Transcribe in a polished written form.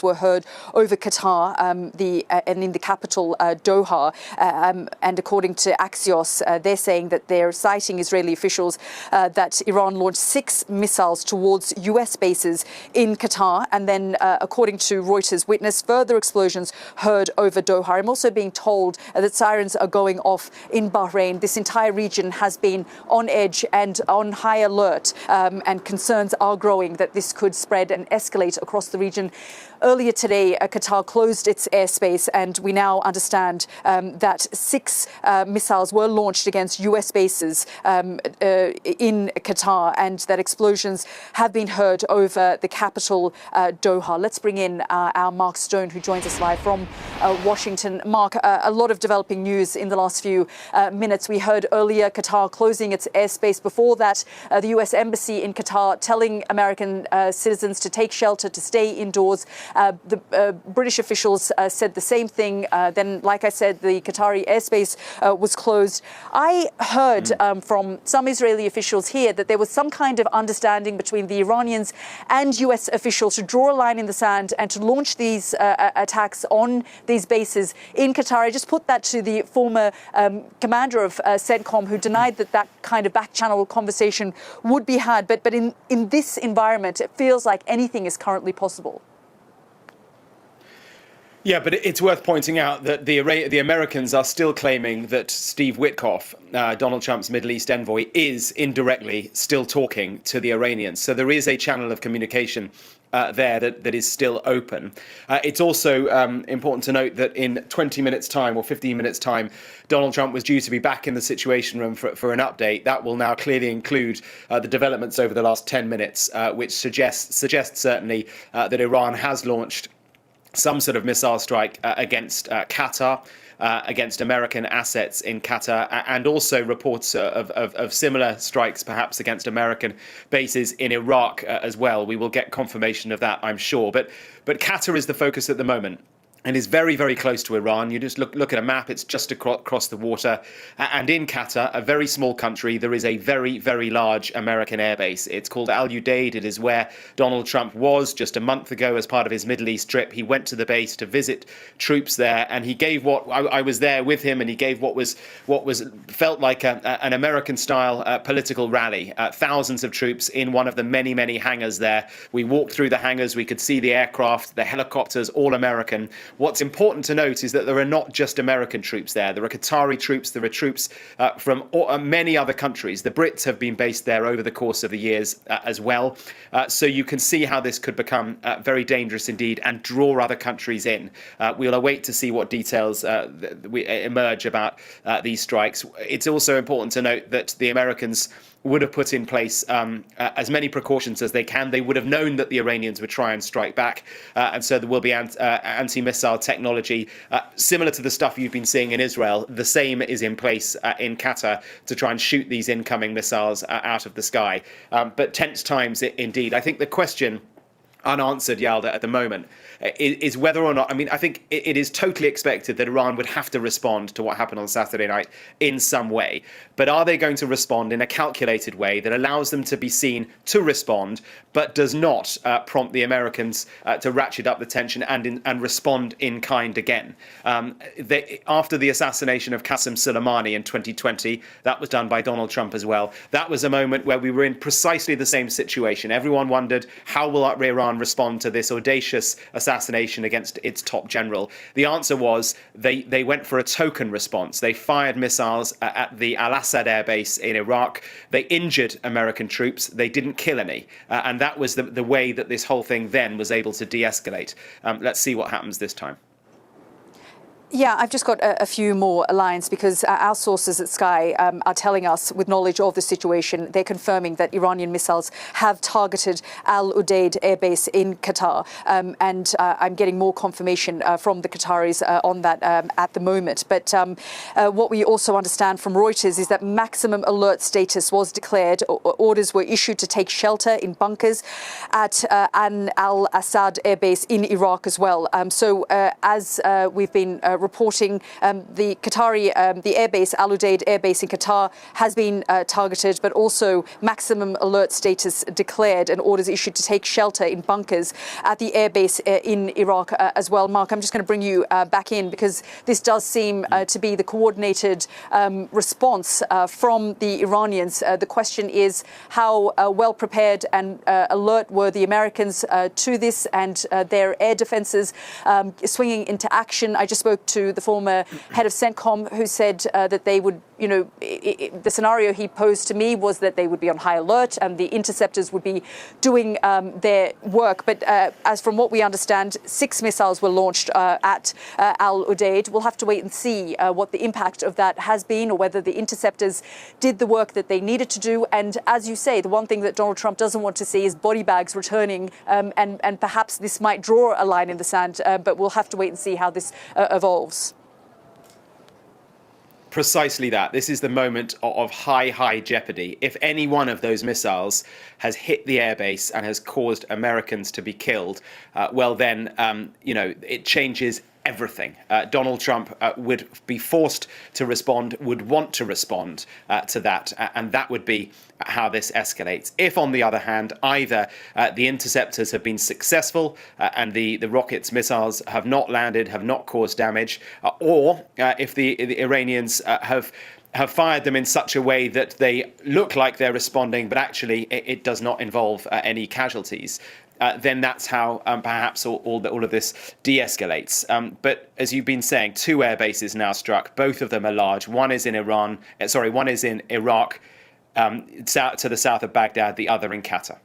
were heard over Qatar and in the capital Doha, and according to Axios, they're saying that they're citing Israeli officials that Iran launched 6 missiles towards US bases in Qatar, and then according to Reuters, witnessed further explosions heard over Doha. I'm also being told that sirens are going off in Bahrain. This entire region has been on edge and on high alert, and concerns are growing that this could spread and escalate across the region. Earlier today, Qatar closed its airspace, and we now understand that 6 missiles were launched against US bases in Qatar, and that explosions have been heard over the capital, Doha. Let's bring in our Mark Stone, who joins us live from Washington. Mark, a lot of developing news in the last few minutes. We heard earlier Qatar closing its airspace. Before that, the US Embassy in Qatar telling American citizens to take shelter, to stay indoors. The British officials said the same thing. Then, like I said, the Qatari airspace was closed. I heard from some Israeli officials here that there was some kind of understanding between the Iranians and US officials to draw a line in the sand and to launch these attacks on these bases in Qatar. I just put that to the former commander of CENTCOM, who denied that kind of back-channel conversation would be had. But in this environment, it feels like anything is currently possible. Yeah, but it's worth pointing out that the Americans are still claiming that Steve Witkoff, Donald Trump's Middle East envoy, is indirectly still talking to the Iranians. So there is a channel of communication there that is still open. It's also important to note that in 20 minutes' time or 15 minutes' time, Donald Trump was due to be back in the Situation Room for an update. That will now clearly include the developments over the last 10 minutes, which suggests certainly that Iran has launched some sort of missile strike against Qatar, against American assets in Qatar, and also reports of similar strikes, perhaps against American bases in Iraq as well. We will get confirmation of that, I'm sure. But Qatar is the focus at the moment, and is very, very close to Iran. You just look at a map, it's just across the water. And in Qatar, a very small country, there is a very, very large American airbase. It's called Al Udeid. It is where Donald Trump was just a month ago as part of his Middle East trip. He went to the base to visit troops there, and he gave I was there with him, and he gave what felt like an American-style political rally. Thousands of troops in one of the many, many hangars there. We walked through the hangars, we could see the aircraft, the helicopters, all American. What's important to note is that there are not just American troops there. There are Qatari troops. There are troops from many other countries. The Brits have been based there over the course of the years as well. So you can see how this could become very dangerous indeed and draw other countries in. We'll await to see what details emerge about these strikes. It's also important to note that the Americans would have put in place as many precautions as they can. They would have known that the Iranians would try and strike back. And so there will be anti-missile technology similar to the stuff you've been seeing in Israel. The same is in place in Qatar to try and shoot these incoming missiles out of the sky. But tense times indeed. I think the question unanswered, Yalda, at the moment is whether or not, I think it is totally expected that Iran would have to respond to what happened on Saturday night in some way. But are they going to respond in a calculated way that allows them to be seen to respond, but does not prompt the Americans to ratchet up the tension and respond in kind again? After the assassination of Qasem Soleimani in 2020, that was done by Donald Trump as well. That was a moment where we were in precisely the same situation. Everyone wondered, how will Iran respond to this audacious assassination against its top general? The answer was they went for a token response. They fired missiles at the Al Asad airbase in Iraq. They injured American troops. They didn't kill any. And that was the way that this whole thing then was able to de-escalate. Let's see what happens this time. Yeah, I've just got a few more lines because our sources at Sky are telling us, with knowledge of the situation, they're confirming that Iranian missiles have targeted Al Udeid airbase in Qatar. And I'm getting more confirmation from the Qataris on that at the moment. But what we also understand from Reuters is that maximum alert status was declared. Orders were issued to take shelter in bunkers at Ain al Asad airbase in Iraq as well. So as we've been reporting the Qatari, the airbase, Al Udeid airbase in Qatar has been targeted, but also maximum alert status declared and orders issued to take shelter in bunkers at the airbase in Iraq as well. Mark, I'm just going to bring you back in because this does seem to be the coordinated response from the Iranians. The question is how well prepared and alert were the Americans to this and their air defences swinging into action. I just spoke to the former head of CENTCOM who said that they would, the scenario he posed to me was that they would be on high alert and the interceptors would be doing their work. But as from what we understand, 6 missiles were launched at Al Udeid. We'll have to wait and see what the impact of that has been or whether the interceptors did the work that they needed to do. And as you say, the one thing that Donald Trump doesn't want to see is body bags returning, and perhaps this might draw a line in the sand, but we'll have to wait and see how this evolves. Precisely that. This is the moment of high jeopardy. If any one of those missiles has hit the airbase and has caused Americans to be killed, well then, it changes everything. Donald Trump would be forced to respond, would want to respond to that, and that would be how this escalates. If, on the other hand, either the interceptors have been successful and the rockets, missiles have not landed, have not caused damage, or if the Iranians have fired them in such a way that they look like they're responding, but actually it does not involve any casualties, then that's how perhaps all of this de-escalates. But as you've been saying, 2 air bases now struck. Both of them are large. One is in one is in Iraq, to the south of Baghdad, the other in Qatar.